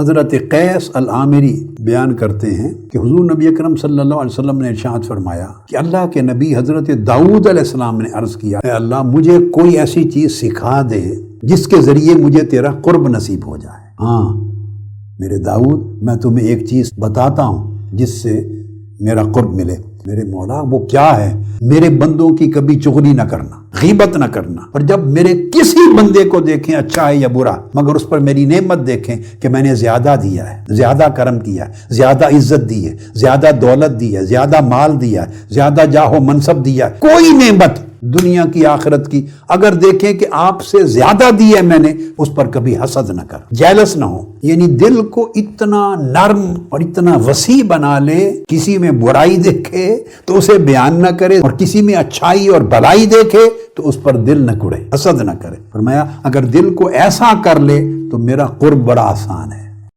حضرت قیس العامری بیان کرتے ہیں کہ حضور نبی اکرم صلی اللہ علیہ وسلم نے ارشاد فرمایا کہ اللہ کے نبی حضرت داؤد علیہ السلام نے عرض کیا، اے اللہ مجھے کوئی ایسی چیز سکھا دے جس کے ذریعے مجھے تیرا قرب نصیب ہو جائے۔ ہاں میرے داؤد، میں تمہیں ایک چیز بتاتا ہوں جس سے میرا قرب ملے۔ میرے مولا وہ کیا ہے؟ میرے بندوں کی کبھی چغلی نہ کرنا، غیبت نہ کرنا، اور جب میرے کسی بندے کو دیکھیں اچھا ہے یا برا، مگر اس پر میری نعمت دیکھیں کہ میں نے زیادہ دیا ہے، زیادہ کرم کیا ہے، زیادہ عزت دی ہے، زیادہ دولت دی ہے، زیادہ مال دیا ہے، زیادہ جاہ و منصب دیا ہے، کوئی نعمت دنیا کی آخرت کی اگر دیکھیں کہ آپ سے زیادہ دی ہے میں نے، اس پر کبھی حسد نہ کر، جیلس نہ ہو۔ یعنی دل کو اتنا نرم اور اتنا وسیع بنا لے، کسی میں برائی دیکھے تو اسے بیان نہ کرے، اور کسی میں اچھائی اور بھلائی دیکھے تو اس پر دل نہ کڑے، حسد نہ کرے۔ فرمایا اگر دل کو ایسا کر لے تو میرا قرب بڑا آسان ہے۔